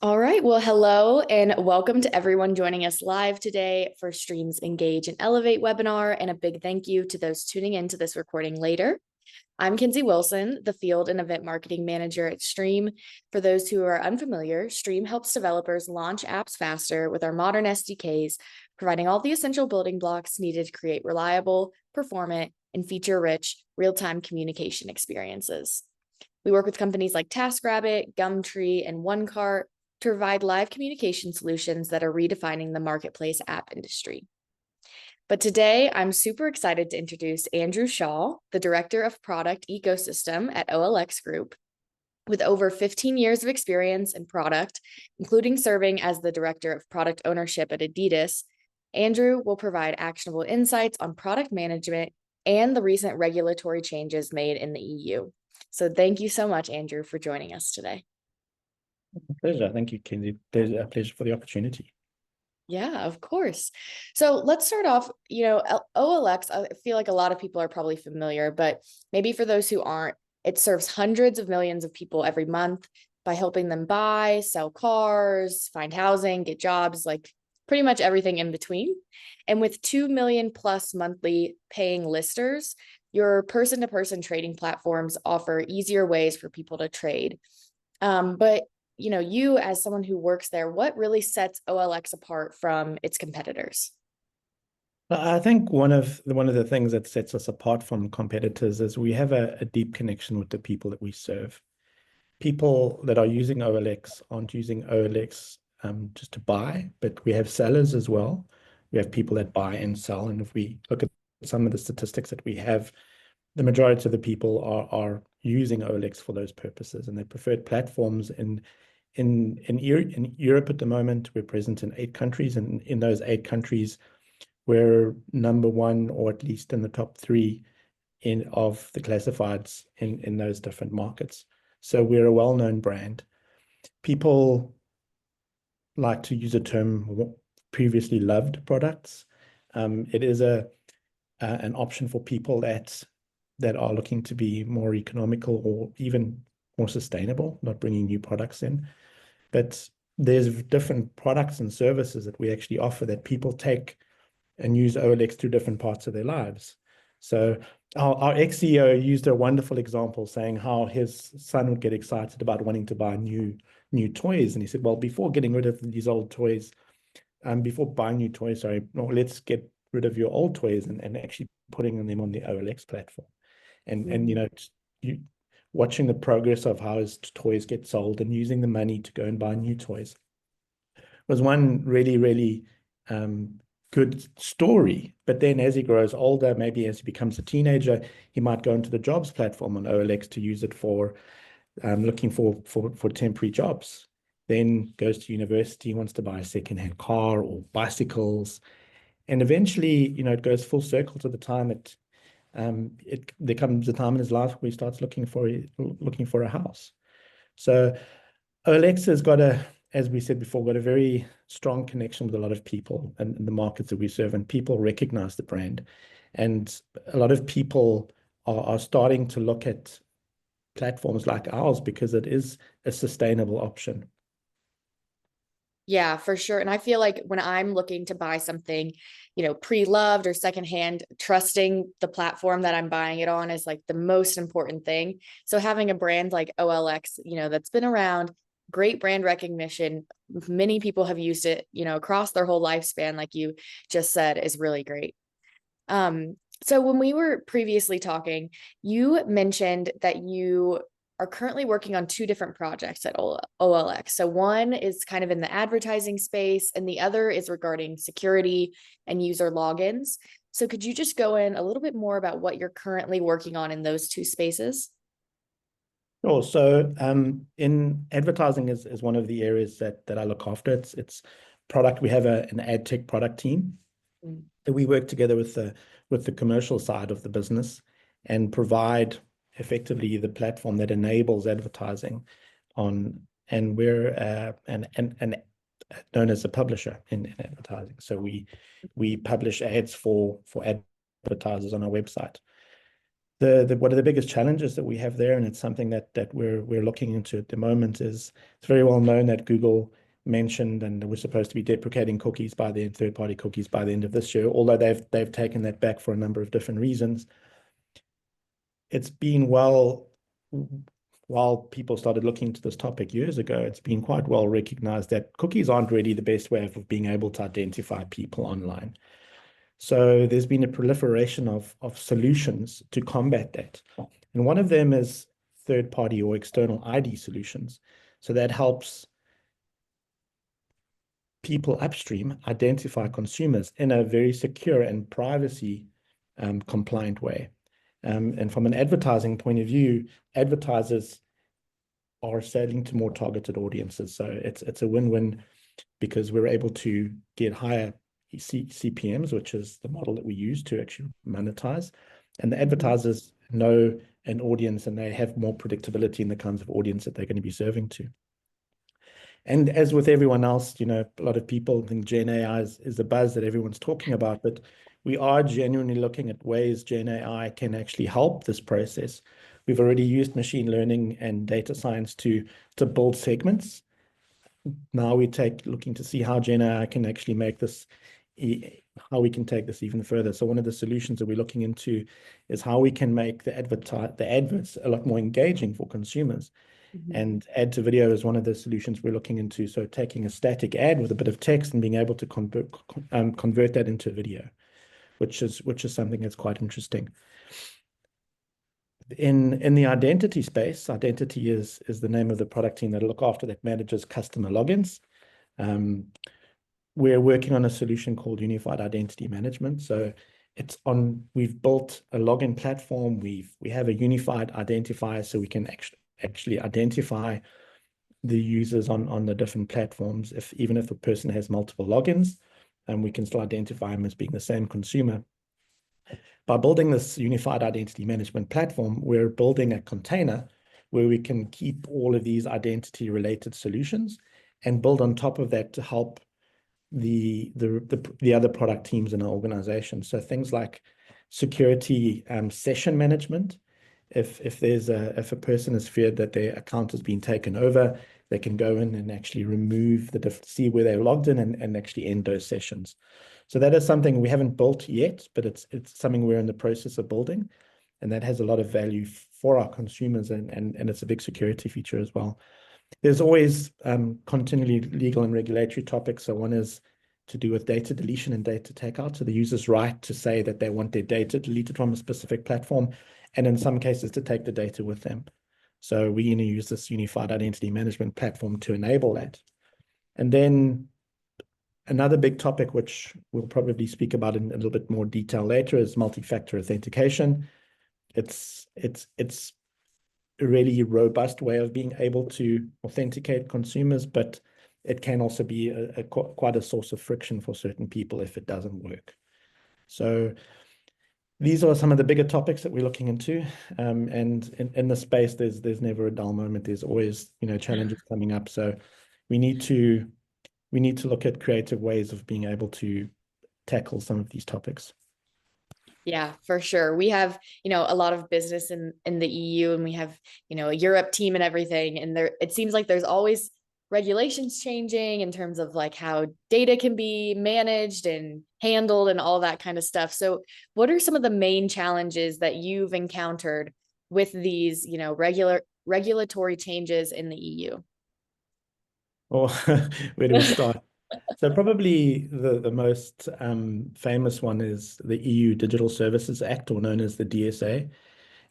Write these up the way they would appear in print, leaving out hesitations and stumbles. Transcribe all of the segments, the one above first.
All right. Well, hello and welcome to everyone joining us live today for Stream's Engage and Elevate webinar. And a big thank you to those tuning into this recording later. I'm Kinsey Wilson, the Field and Event Marketing Manager at Stream. For those who are unfamiliar, Stream helps developers launch apps faster with our modern SDKs, providing all the essential building blocks needed to create reliable, performant, and feature-rich real-time communication experiences. We work with companies like TaskRabbit, Gumtree, and OneCart to provide live communication solutions that are redefining the marketplace app industry. But today, I'm super excited to introduce Andrew Shaw, the Director of Product Ecosystem at OLX Group. With over 15 years of experience in product, including serving as the Director of Product Ownership at Adidas, Andrew will provide actionable insights on product management and the recent regulatory changes made in the EU. So thank you so much, Andrew, for joining us today. Pleasure. Thank you, Kinsey. There's a pleasure for the opportunity. Yeah, of course. So let's start off, OLX, I feel like a lot of people are probably familiar, but maybe for those who aren't, it serves hundreds of millions of people every month by helping them buy, sell cars, find housing, get jobs, like pretty much everything in between. And with 2 million plus monthly paying listers, your person-to-person trading platforms offer easier ways for people to trade. But you as someone who works there, what really sets OLX apart from its competitors? I think one of the things that sets us apart from competitors is we have a deep connection with the people that we serve. People that are using OLX aren't using OLX just to buy, but we have sellers as well. We have people that buy and sell. And if we look at some of the statistics that we have, the majority of the people are using OLX for those purposes, and their preferred platforms in Europe at the moment. We're present in 8 countries, and in those 8 countries, we're number 1 or at least in the top 3 of the classifieds in those different markets. So we're a well-known brand. People like to use a term previously loved products. It is an option for people that are looking to be more economical or even more sustainable, not bringing new products in. But there's different products and services that we actually offer that people take and use OLX through different parts of their lives. So our ex-CEO used a wonderful example saying how his son would get excited about wanting to buy new toys. And he said, well, before getting rid of these old toys, before buying new toys, let's get rid of your old toys and actually putting them on the OLX platform. And you watching the progress of how his toys get sold and using the money to go and buy new toys was one really, really good story. But then as he grows older, maybe as he becomes a teenager, he might go into the jobs platform on OLX to use it for looking for temporary jobs. Then goes to university, wants to buy a secondhand car or bicycles. And eventually, it goes full circle to the time there comes a time in his life where he starts looking for a house. So OLX has as we said before, got a very strong connection with a lot of people and the markets that we serve, and people recognize the brand. And a lot of people are starting to look at platforms like ours because it is a sustainable option. Yeah, for sure. And I feel like when I'm looking to buy something, pre-loved or secondhand, trusting the platform that I'm buying it on is like the most important thing. So having a brand like OLX, that's been around, great brand recognition, many people have used it, across their whole lifespan, like you just said, is really great. So when we were previously talking, you mentioned that you are currently working on 2 different projects at OLX. So one is kind of in the advertising space, and the other is regarding security and user logins. So could you just go in a little bit more about what you're currently working on in those 2 spaces? Sure. So in advertising is one of the areas that I look after. It's product. We have an ad tech product team that we work together with the commercial side of the business and provide effectively the platform that enables advertising on, and we're known as a publisher in advertising. So we publish ads for advertisers on our website. One of the biggest challenges that we have there, and it's something that we're looking into at the moment, is it's very well known that Google mentioned and we're supposed to be deprecating cookies by the third-party cookies by the end of this year, although they've taken that back for a number of different reasons. It's been while people started looking into this topic years ago, it's been quite well recognized that cookies aren't really the best way of being able to identify people online. So there's been a proliferation of solutions to combat that. And one of them is third-party or external ID solutions. So that helps people upstream identify consumers in a very secure and privacy compliant way. And from an advertising point of view, advertisers are selling to more targeted audiences. So it's a win-win because we're able to get higher CPMs, which is the model that we use to actually monetize. And the advertisers know an audience and they have more predictability in the kinds of audience that they're going to be serving to. And as with everyone else, a lot of people think Gen AI is the buzz that everyone's talking about, but we are genuinely looking at ways Gen AI can actually help this process. We've already used machine learning and data science to build segments. Now looking to see how Gen AI can actually make this, how we can take this even further. So one of the solutions that we're looking into is how we can make the adverts a lot more engaging for consumers. And add to video is one of the solutions we're looking into. So taking a static ad with a bit of text and being able to convert that into video, which is something that's quite interesting. In the identity space, identity is the name of the product team that look after that manages customer logins. We're working on a solution called Unified Identity Management. So we've built a login platform. We have a unified identifier so we can actually identify the users on the different platforms, even if a person has multiple logins, and we can still identify them as being the same consumer. By building this unified identity management platform, we're building a container where we can keep all of these identity related solutions and build on top of that to help the other product teams in our organization. So things like security, session management. If a person is feared that their account has been taken over, they can go in and actually remove see where they're logged in and actually end those sessions. So that is something we haven't built yet, but it's something we're in the process of building, and that has a lot of value for our consumers and it's a big security feature as well. There's always continually legal and regulatory topics. So one is to do with data deletion and data takeout. So the user's right to say that they want their data deleted from a specific platform, and in some cases to take the data with them. So we use this unified identity management platform to enable that. And then another big topic, which we'll probably speak about in a little bit more detail later, is multi-factor authentication. It's a really robust way of being able to authenticate consumers, but it can also be quite a source of friction for certain people if it doesn't work. So these are some of the bigger topics that we're looking into. And in the space, there's never a dull moment. There's always, challenges coming up. So we need to look at creative ways of being able to tackle some of these topics. Yeah, for sure. We have, a lot of business in the EU, and we have, a Europe team and everything. And it seems like there's always regulations changing in terms of like how data can be managed and handled and all that kind of stuff. So what are some of the main challenges that you've encountered with these, regulatory changes in the EU? Or where do we start? So probably the most famous one is the EU Digital Services Act, or known as the DSA.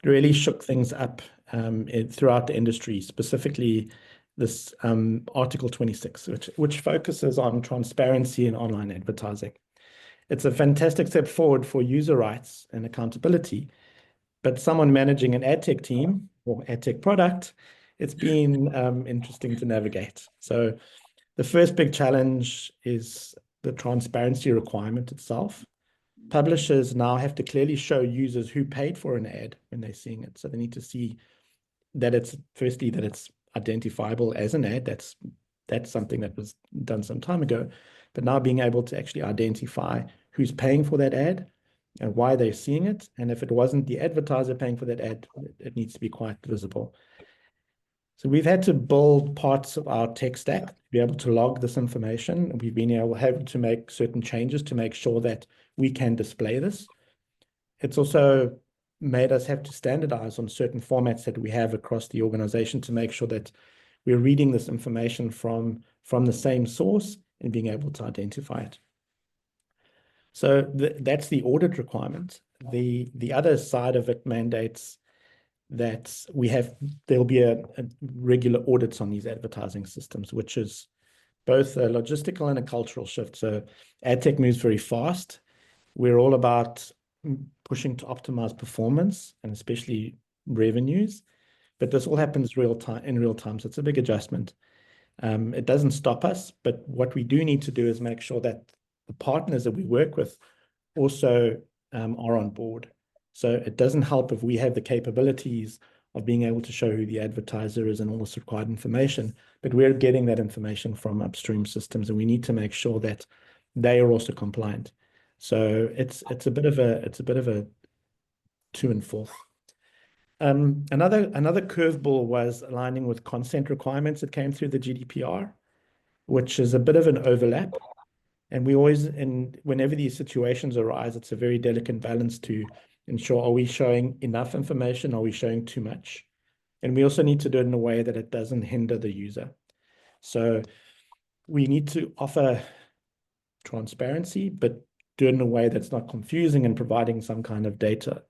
It really shook things up throughout the industry, specifically this Article 26, which focuses on transparency in online advertising. It's a fantastic step forward for user rights and accountability, but someone managing an ad tech team or ad tech product, it's been interesting to navigate. So the first big challenge is the transparency requirement itself. Publishers now have to clearly show users who paid for an ad when they're seeing it. So they need to see that it's identifiable as an ad. That's something that was done some time ago. But now being able to actually identify who's paying for that ad and why they're seeing it. And if it wasn't the advertiser paying for that ad, it needs to be quite visible. So we've had to build parts of our tech stack to be able to log this information. We've been able to make certain changes to make sure that we can display this. It's also made us have to standardize on certain formats that we have across the organization to make sure that we're reading this information from the same source and being able to identify it. So that's the audit requirement. The other side of it mandates that there'll be a regular audits on these advertising systems, which is both a logistical and a cultural shift. So ad tech moves very fast. We're all about pushing to optimize performance and especially revenues, but this all happens in real time. So it's a big adjustment. It doesn't stop us, but what we do need to do is make sure that the partners that we work with also are on board. So it doesn't help if we have the capabilities of being able to show who the advertiser is and all this required information, but we're getting that information from upstream systems, and we need to make sure that they are also compliant. So it's a bit of a to and fro. Another curveball was aligning with consent requirements that came through the GDPR, which is a bit of an overlap. And whenever these situations arise, it's a very delicate balance to ensure, are we showing enough information? Are we showing too much? And we also need to do it in a way that it doesn't hinder the user. So we need to offer transparency, but do it in a way that's not confusing and providing some kind of data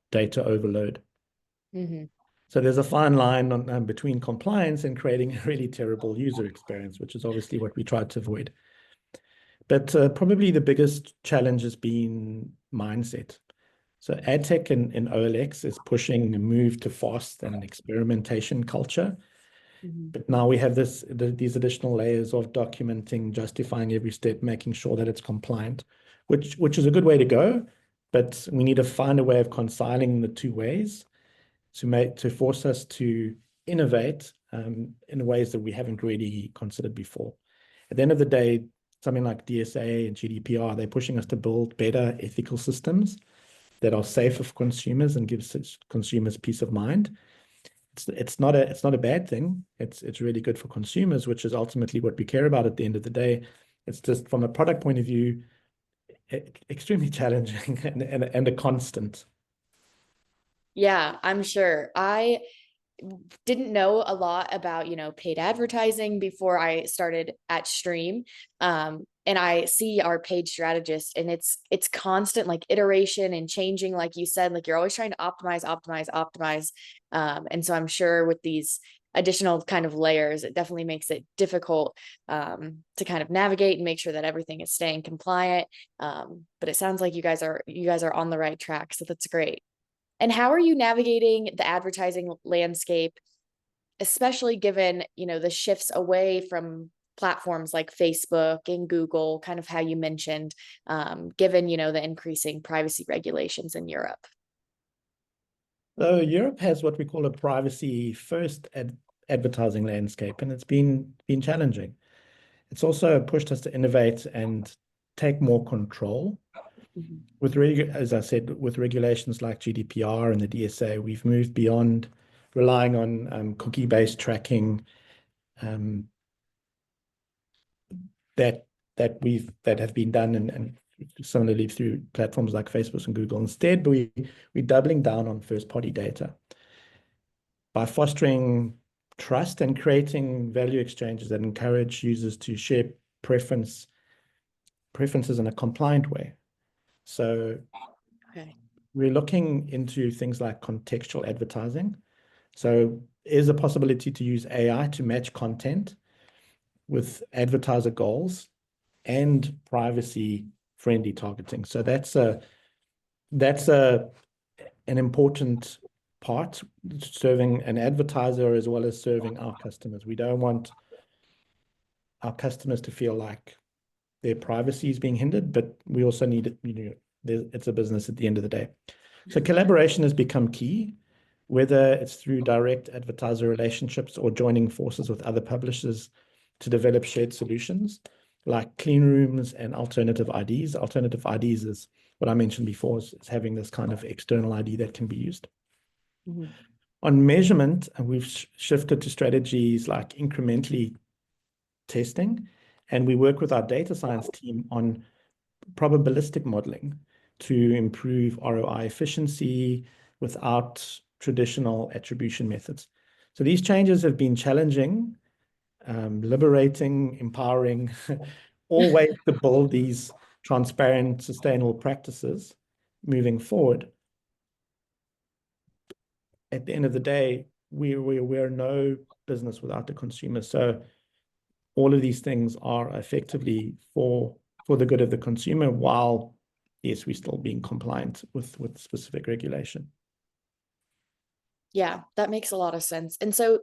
overload. Mm-hmm. So there's a fine line between compliance and creating a really terrible user experience, which is obviously what we tried to avoid. But probably the biggest challenge has been mindset. So ad tech in OLX is pushing a move to fast and experimentation culture. Mm-hmm. But now we have these additional layers of documenting, justifying every step, making sure that it's compliant, which is a good way to go. But we need to find a way of reconciling the two ways to force us to innovate in ways that we haven't really considered before. At the end of the day, something like DSA and GDPR, they're pushing us to build better ethical systems that are safe for consumers and gives consumers peace of mind. It's not a bad thing. It's really good for consumers, which is ultimately what we care about at the end of the day. It's just from a product point of view, extremely challenging and a constant. Yeah, I'm sure. I didn't know a lot about, paid advertising before I started at Stream. And I see our paid strategist, and it's constant like iteration and changing, like you said, like you're always trying to optimize. And so I'm sure with these additional kind of layers, it definitely makes it difficult to kind of navigate and make sure that everything is staying compliant. But it sounds like you guys are on the right track. So that's great. And how are you navigating the advertising landscape, especially given, the shifts away from platforms like Facebook and Google, kind of how you mentioned, given, the increasing privacy regulations in Europe? So Europe has what we call a privacy first advertising landscape, and it's been challenging. It's also pushed us to innovate and take more control. Mm-hmm. As I said, with regulations like GDPR and the DSA, we've moved beyond relying on cookie-based tracking that have been done and similarly through platforms like Facebook and Google. Instead, we're doubling down on first-party data by fostering trust and creating value exchanges that encourage users to share preferences in a compliant way. So Okay. we're looking into things like contextual advertising. So is a possibility to use AI to match content with advertiser goals and privacy-friendly targeting. So that's an important part, serving an advertiser as well as serving our customers. We don't want our customers to feel like their privacy is being hindered, but we also need it, it's a business at the end of the day. So collaboration has become key, whether it's through direct advertiser relationships or joining forces with other publishers to develop shared solutions like clean rooms and alternative IDs. Alternative IDs is what I mentioned before is having this kind of external ID that can be used. Mhm. On measurement, we've shifted to strategies like incrementally testing, and we work with our data science team on probabilistic modeling to improve ROI efficiency without traditional attribution methods. So these changes have been challenging, liberating, empowering, all ways to build these transparent, sustainable practices moving forward. At the end of the day, we're no business without the consumer. So all of these things are effectively for the good of the consumer, while yes, we're still being compliant with specific regulation. Yeah, that makes a lot of sense. And so,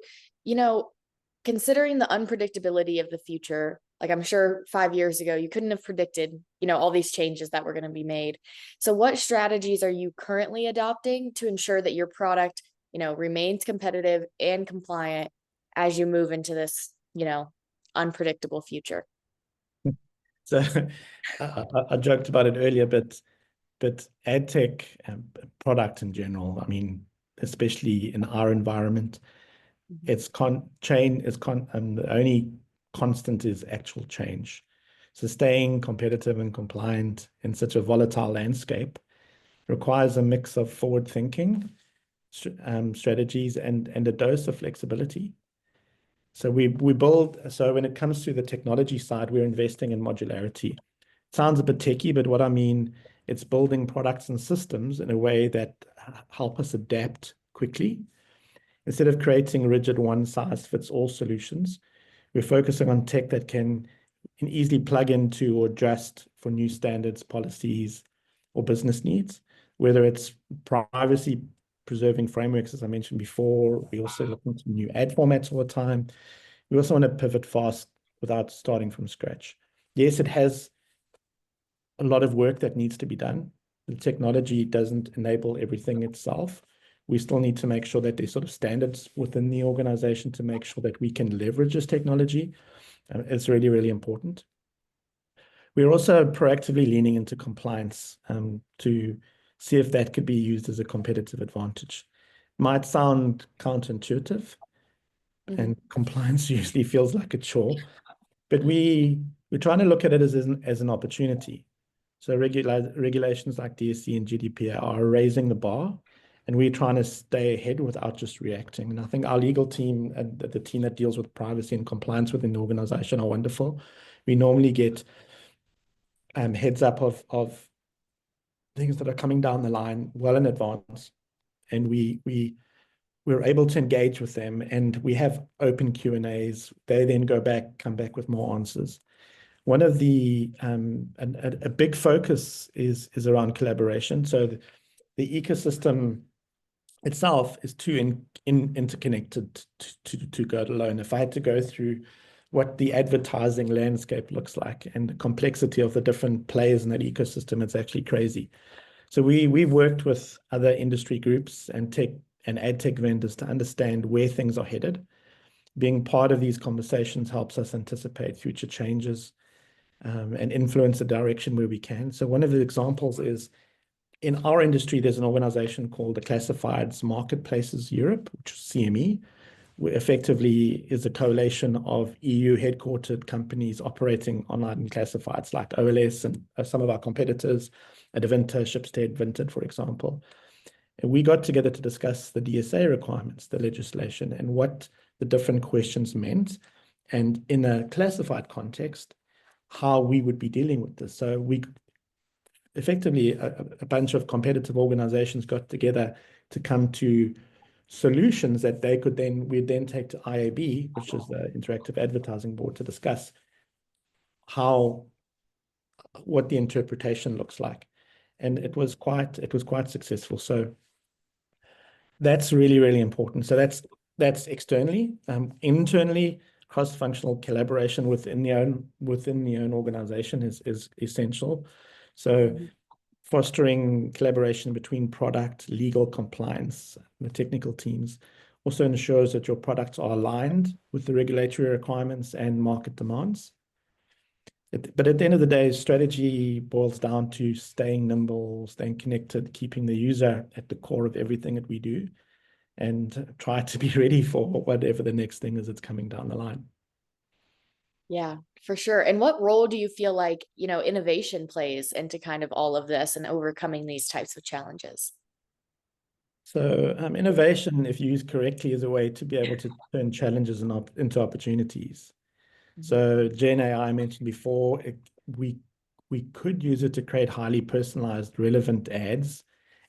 considering the unpredictability of the future, like I'm sure 5 years ago, you couldn't have predicted, all these changes that were going to be made. So what strategies are you currently adopting to ensure that your product, remains competitive and compliant as you move into this, unpredictable future? So I joked about it earlier, but ad tech product in general, I mean, especially in our environment, it's the only constant is actual change. So staying competitive and compliant in such a volatile landscape requires a mix of forward thinking strategies and a dose of flexibility. So so when it comes to the technology side, we're investing in modularity. It sounds a bit techy, but what I mean, it's building products and systems in a way that help us adapt quickly. Instead of creating rigid one-size-fits-all solutions, we're focusing on tech that can easily plug into or adjust for new standards, policies, or business needs, whether it's privacy preserving frameworks, as I mentioned before. We also look into new ad formats all the time. We also want to pivot fast without starting from scratch. Yes, it has a lot of work that needs to be done. The technology doesn't enable everything itself. We still need to make sure that there's sort of standards within the organization to make sure that we can leverage this technology. It's really, really important. We're also proactively leaning into compliance to see if that could be used as a competitive advantage. Might sound counterintuitive, and compliance usually feels like a chore, but we're trying to look at it as an opportunity. So regulations like DSC and GDPR are raising the bar, and we're trying to stay ahead without just reacting. And I think our legal team and the team that deals with privacy and compliance within the organization are wonderful. We normally get heads up of things that are coming down the line well in advance, and we're able to engage with them, and we have open Q&As. They then come back with more answers. One of a big focus is around collaboration. So the ecosystem itself is too interconnected to go it alone. If I had to go through what the advertising landscape looks like and the complexity of the different players in that ecosystem, it's actually crazy. So we've worked with other industry groups and tech and ad tech vendors to understand where things are headed. Being part of these conversations helps us anticipate future changes and influence the direction where we can. So one of the examples is, in our industry, there's an organization called the Classifieds Marketplaces Europe, which is CME, where effectively is a coalition of EU headquartered companies operating online in classifieds like OLX and some of our competitors, Adevinta, Schibsted, Vinted, for example. And we got together to discuss the DSA requirements, the legislation, and what the different questions meant. And in a classified context, how we would be dealing with this. So we effectively, a bunch of competitive organizations got together to come to solutions that we'd then take to IAB, which is the Interactive Advertising Board, to discuss what the interpretation looks like. And it was quite successful. So that's really, really important. So that's externally. Internally, cross-functional collaboration within the own organization is essential. So fostering collaboration between product, legal, compliance, the technical teams also ensures that your products are aligned with the regulatory requirements and market demands. But at the end of the day, strategy boils down to staying nimble, staying connected, keeping the user at the core of everything that we do, and try to be ready for whatever the next thing is that's coming down the line. Yeah, for sure. And what role do you feel like, innovation plays into kind of all of this and overcoming these types of challenges? So innovation, if used correctly, is a way to be able to turn challenges into opportunities. Mhm. So Gen AI I mentioned before, we could use it to create highly personalized, relevant ads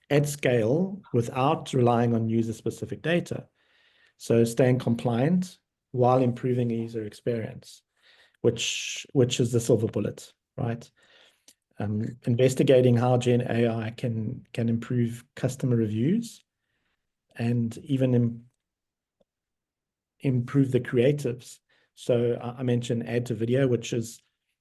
at scale without relying on user-specific data. So staying compliant while improving user experience, which is the silver bullet, right? Investigating how Gen AI can improve customer reviews and even improve the creatives. So I mentioned add to video, which is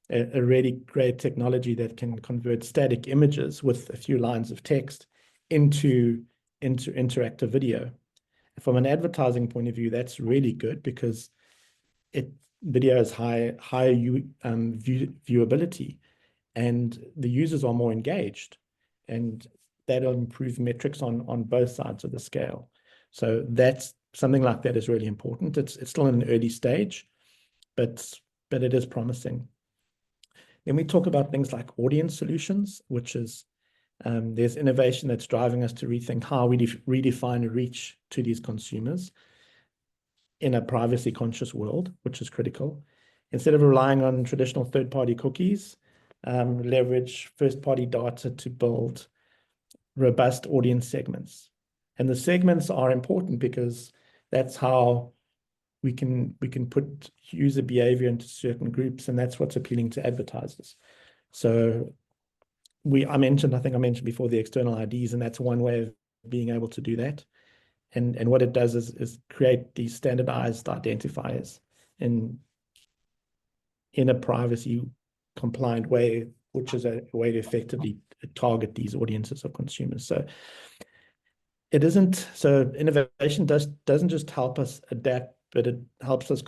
a really great technology that can convert static images with a few lines of text into interactive video. From an advertising point of view, that's really good because video has higher viewability, and the users are more engaged, and that'll improve metrics on both sides of the scale. So that's something like that is really important. It's still in an early stage, but it is promising. Then we talk about things like audience solutions, which is there's innovation that's driving us to rethink how we redefine reach to these consumers in a privacy conscious world, which is critical. Instead of relying on traditional third-party cookies, leverage first-party data to build robust audience segments. And the segments are important because that's how we can put user behavior into certain groups, and that's what's appealing to advertisers. So I think I mentioned before the external IDs, and that's one way of being able to do that. And what it does is create these standardized identifiers in a privacy compliant way, which is a way to effectively target these audiences of consumers. So innovation doesn't just help us adapt, but it helps us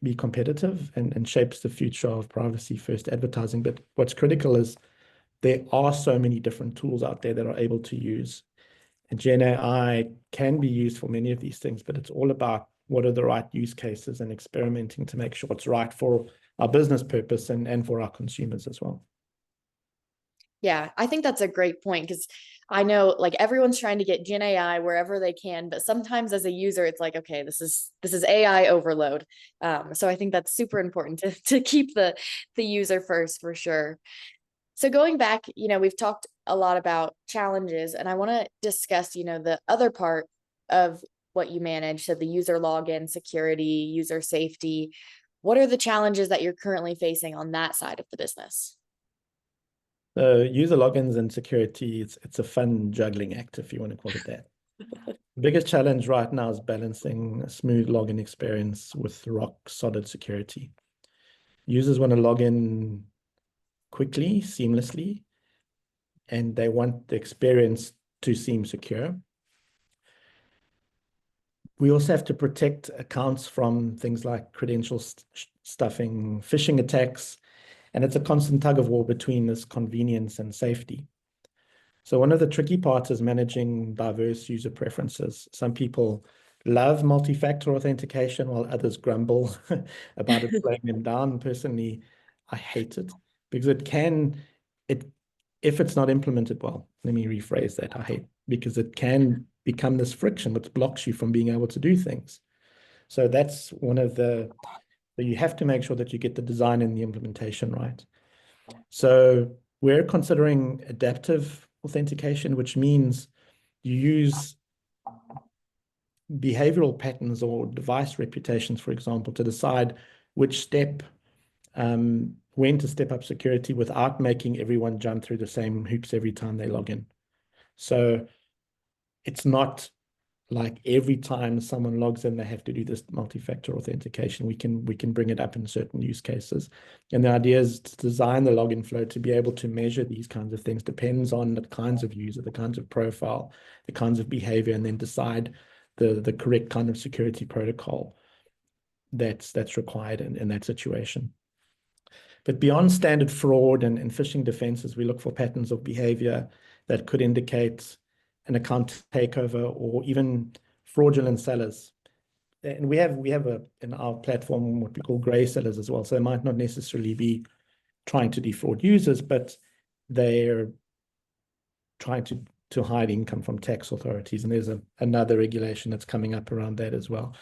be competitive and shapes the future of privacy first advertising. But what's critical is there are so many different tools out there that are able to use. And Gen AI can be used for many of these things, but it's all about what are the right use cases and experimenting to make sure it's right for our business purpose and for our consumers as well. Yeah, I think that's a great point because I know like everyone's trying to get Gen AI wherever they can, but sometimes as a user, it's like, okay, this is AI overload. So I think that's super important to keep the user first for sure. So going back, we've talked a lot about challenges, and I want to discuss, the other part of what you manage, so the user login, security, user safety. What are the challenges that you're currently facing on that side of the business? So user logins and security, it's a fun juggling act, if you want to call it that. The biggest challenge right now is balancing a smooth login experience with rock solid security. Users want to log in quickly, seamlessly, and they want the experience to seem secure. We also have to protect accounts from things like credential stuffing, phishing attacks, and it's a constant tug of war between this convenience and safety. So one of the tricky parts is managing diverse user preferences. Some people love multi-factor authentication while others grumble about it slowing them down. Personally, I hate it because it if it's not implemented well, let me rephrase that. I hate because it can become this friction which blocks you from being able to do things. So that's one of you have to make sure that you get the design and the implementation right. So we're considering adaptive authentication, which means you use behavioral patterns or device reputations, for example, to decide which step, when to step up security without making everyone jump through the same hoops every time they log in. So it's not like every time someone logs in, they have to do this multi-factor authentication. We can bring it up in certain use cases. And the idea is to design the login flow to be able to measure these kinds of things. Depends on the kinds of user, the kinds of profile, the kinds of behavior, and then decide the correct kind of security protocol that's required in that situation. But beyond standard fraud and phishing defenses, we look for patterns of behavior that could indicate an account takeover or even fraudulent sellers. And we have in our platform what we call gray sellers as well. So they might not necessarily be trying to defraud users, but they're trying to hide income from tax authorities. And there's another regulation that's coming up around that as well.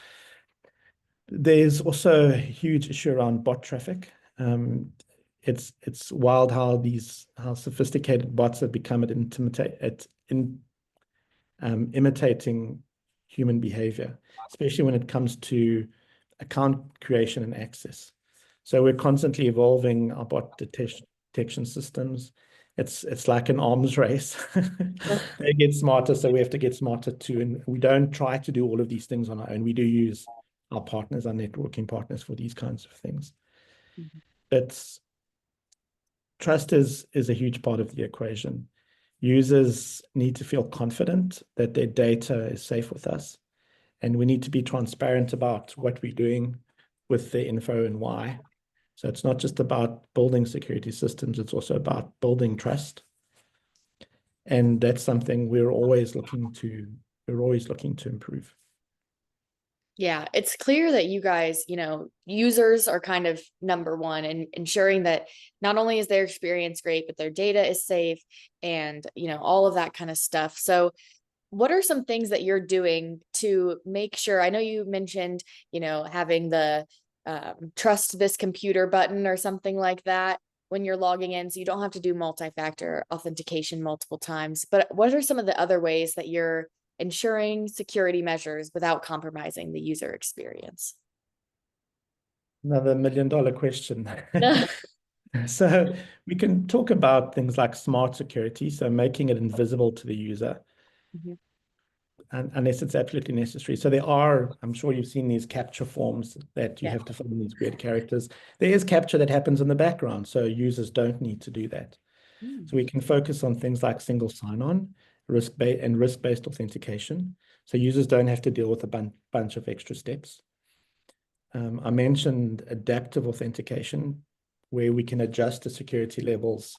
There's also a huge issue around bot traffic. It's wild how sophisticated bots have become at imitating human behavior, especially when it comes to account creation and access. So we're constantly evolving our bot detection systems. It's like an arms race. They get smarter, so we have to get smarter too. And we don't try to do all of these things on our own. We do use our partners, our networking partners, for these kinds of things. Mhm. But trust is a huge part of the equation. Users need to feel confident that their data is safe with us, and we need to be transparent about what we're doing with the info and why. So it's not just about building security systems, it's also about building trust. And that's something we're always looking to improve. Yeah, it's clear that you guys, users are kind of number one and ensuring that not only is their experience great, but their data is safe and, all of that kind of stuff. So what are some things that you're doing to make sure? I know you mentioned, having the trust this computer button or something like that when you're logging in, so you don't have to do multi-factor authentication multiple times. But what are some of the other ways that you're ensuring security measures without compromising the user experience? Another $1 million question. So we can talk about things like smart security, so making it invisible to the user, Mhm. unless it's absolutely necessary. So there are, I'm sure you've seen these capture forms that you Yeah. have to fill in these weird characters. There is capture that happens in the background, so users don't need to do that. Mm. So we can focus on things like single sign-on, risk-based authentication. So users don't have to deal with a bunch of extra steps. I mentioned adaptive authentication, where we can adjust the security levels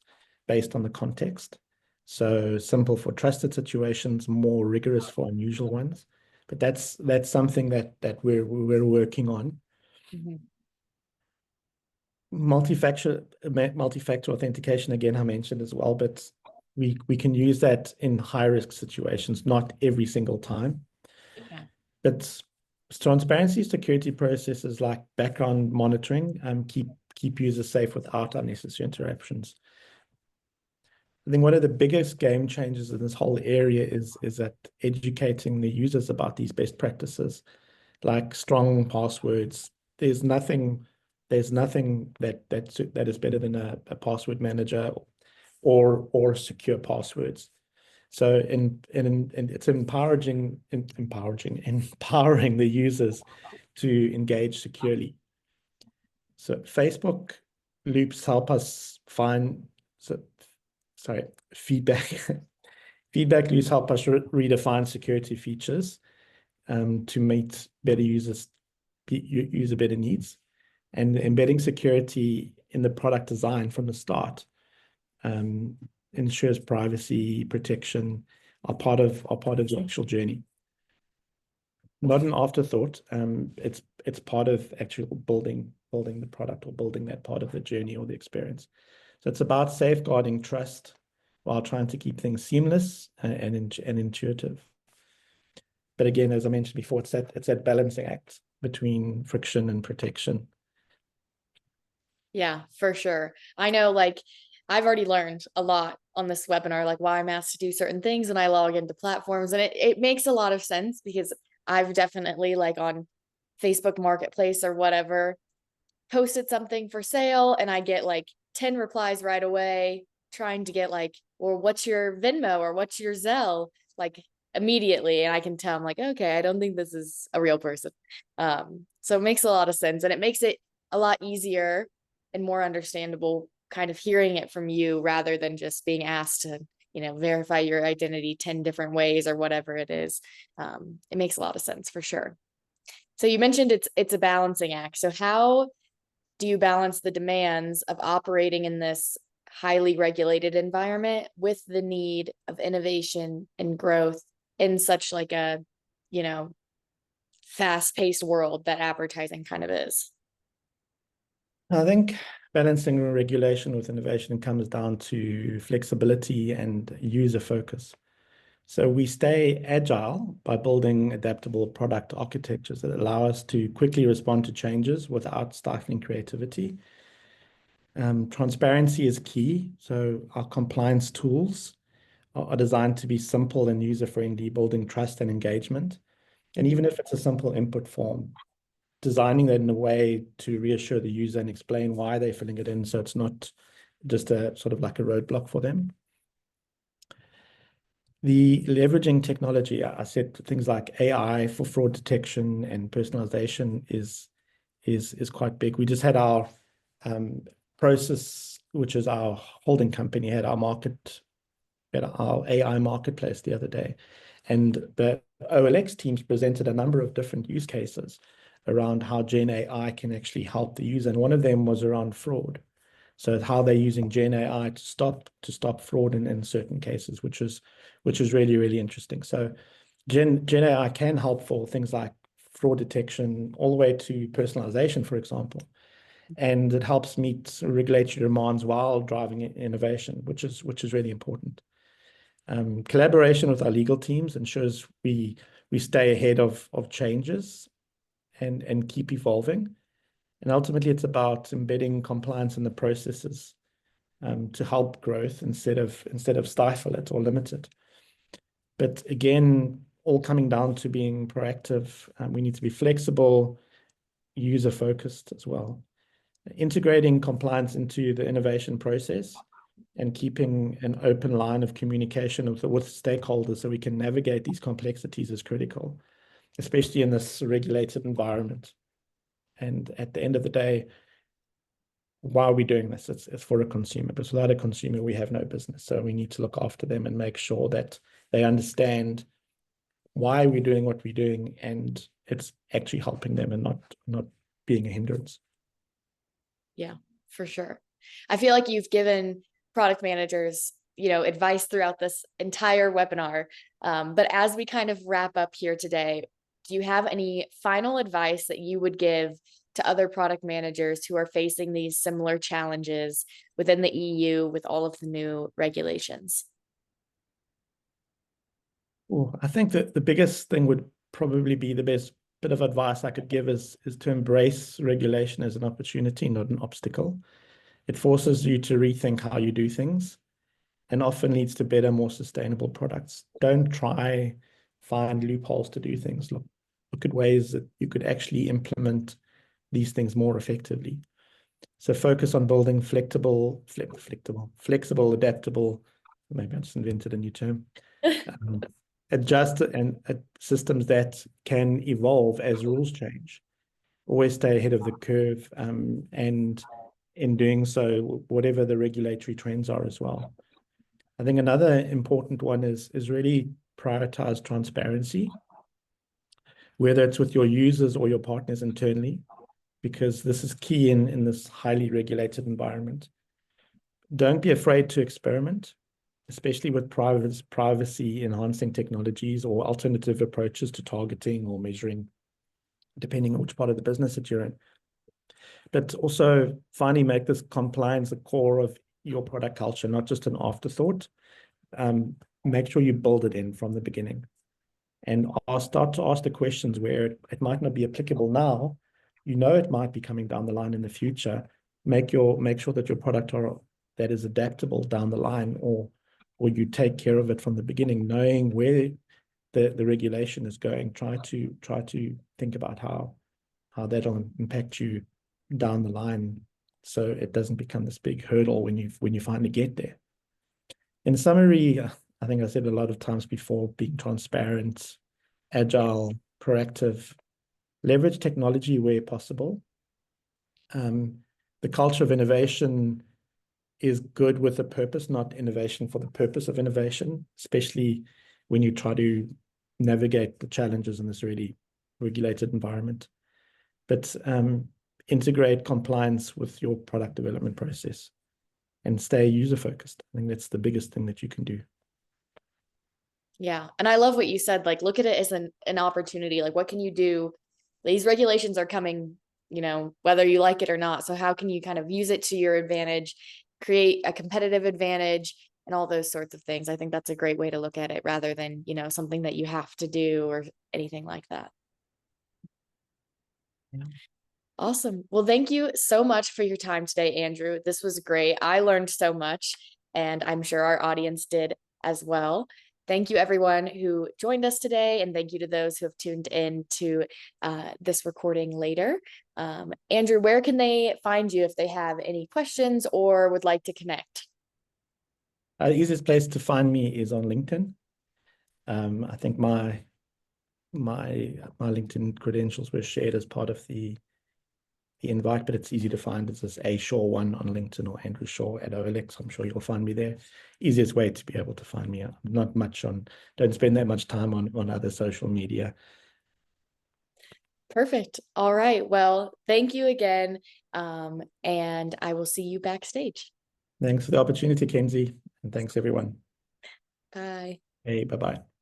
based on the context. So simple for trusted situations, more rigorous for unusual ones. But that's something that we're working on. Mhm. Multi-factor authentication, again, I mentioned as well, but we can use that in high risk situations, not every single time. Yeah. But transparency security processes like background monitoring keep users safe without unnecessary interruptions. I think one of the biggest game changers in this whole area is that educating the users about these best practices, like strong passwords. There's nothing that is better than a password manager or secure passwords. So it's empowering the users to engage securely. So Facebook loops help us find, so sorry, feedback feedback loops help us redefine security features to meet user better needs, and embedding security in the product design from the start ensures privacy protection are part of the actual journey. Not an afterthought. It's part of actual building the product or building that part of the journey or the experience. So it's about safeguarding trust while trying to keep things seamless and intuitive. But again, as I mentioned before, it's that balancing act between friction and protection. Yeah, for sure. I know, like, I've already learned a lot on this webinar, like why I'm asked to do certain things and I log into platforms. And it makes a lot of sense because I've definitely, like, on Facebook Marketplace or whatever, posted something for sale and I get like 10 replies right away trying to get like, or what's your Venmo or what's your Zelle? Like immediately. And I can tell I'm like, okay, I don't think this is a real person. So it makes a lot of sense and it makes it a lot easier and more understandable kind of hearing it from you rather than just being asked to, verify your identity 10 different ways or whatever it is. It makes a lot of sense for sure. So you mentioned it's a balancing act. So how do you balance the demands of operating in this highly regulated environment with the need of innovation and growth in such like a, you know, fast-paced world that advertising kind of is? I think balancing regulation with innovation comes down to flexibility and user focus. So we stay agile by building adaptable product architectures that allow us to quickly respond to changes without stifling creativity. Transparency is key. So our compliance tools are designed to be simple and user-friendly, building trust and engagement. And even if it's a simple input form, designing that in a way to reassure the user and explain why they're filling it in, so it's not just a sort of like a roadblock for them. The leveraging technology, I said things like AI for fraud detection and personalization is quite big. We just had our Process, which is our holding company, had our AI marketplace the other day, and the OLX teams presented a number of different use cases around how Gen AI can actually help the user, and one of them was around fraud. So how they're using Gen AI to stop fraud in certain cases, which is really, really interesting. So Gen AI can help for things like fraud detection all the way to personalization, for example. And it helps meet regulatory demands while driving innovation, which is really important. Collaboration with our legal teams ensures we stay ahead of changes and keep evolving. And ultimately, it's about embedding compliance in the processes to help growth instead of stifle it or limit it. But again, all coming down to being proactive. We need to be flexible, user-focused as well. Integrating compliance into the innovation process and keeping an open line of communication with stakeholders so we can navigate these complexities is critical, especially in this regulated environment. And at the end of the day, why are we doing this? It's for a consumer, but without a consumer, we have no business. So we need to look after them and make sure that they understand why we're doing what we're doing, and it's actually helping them and not being a hindrance. Yeah, for sure. I feel like you've given product managers, advice throughout this entire webinar. But as we kind of wrap up here today, do you have any final advice that you would give to other product managers who are facing these similar challenges within the EU with all of the new regulations? Well, I think that the biggest thing would probably be the best bit of advice I could give is to embrace regulation as an opportunity, not an obstacle. It forces you to rethink how you do things and often leads to better, more sustainable products. Don't try find loopholes to do things. Look at ways that you could actually implement these things more effectively. So focus on building flexible, adaptable, maybe I just invented a new term, adjust and systems that can evolve as rules change. Always stay ahead of the curve, and in doing so, whatever the regulatory trends are as well. I think another important one is really prioritize transparency, whether it's with your users or your partners internally, because this is key in this highly regulated environment. Don't be afraid to experiment, especially with privacy enhancing technologies or alternative approaches to targeting or measuring, depending on which part of the business that you're in. But also finally make this compliance the core of your product culture, not just an afterthought. Make sure you build it in from the beginning, and I'll start to ask the questions where it might not be applicable now. It might be coming down the line in the future. Make sure that your product that is adaptable down the line, or you take care of it from the beginning, knowing where the regulation is going. Try to think about how that'll impact you down the line, so it doesn't become this big hurdle when you finally get there. In summary, I think I said a lot of times before, being transparent, agile, proactive, leverage technology where possible. The culture of innovation is good with a purpose, not innovation for the purpose of innovation, especially when you try to navigate the challenges in this really regulated environment. But integrate compliance with your product development process and stay user focused. I think that's the biggest thing that you can do. Yeah. And I love what you said. Like, look at it as an opportunity. Like, what can you do? These regulations are coming, whether you like it or not. So how can you kind of use it to your advantage, create a competitive advantage, and all those sorts of things? I think that's a great way to look at it rather than, something that you have to do or anything like that. Yeah. Awesome. Well, thank you so much for your time today, Andrew. This was great. I learned so much, and I'm sure our audience did as well. Thank you, everyone who joined us today, and thank you to those who have tuned in to this recording later. Andrew, where can they find you if they have any questions or would like to connect? The easiest place to find me is on LinkedIn. I think my LinkedIn credentials were shared as part of the invite, but it's easy to find. It's just A Shaw1 on LinkedIn or Andrew Shaw at OLX. I'm sure you'll find me there. Easiest way to be able to find me. Don't spend that much time on other social media. Perfect. All right. Well, thank you again. And I will see you backstage. Thanks for the opportunity, Kenzie, and thanks everyone. Bye. Hey, bye-bye.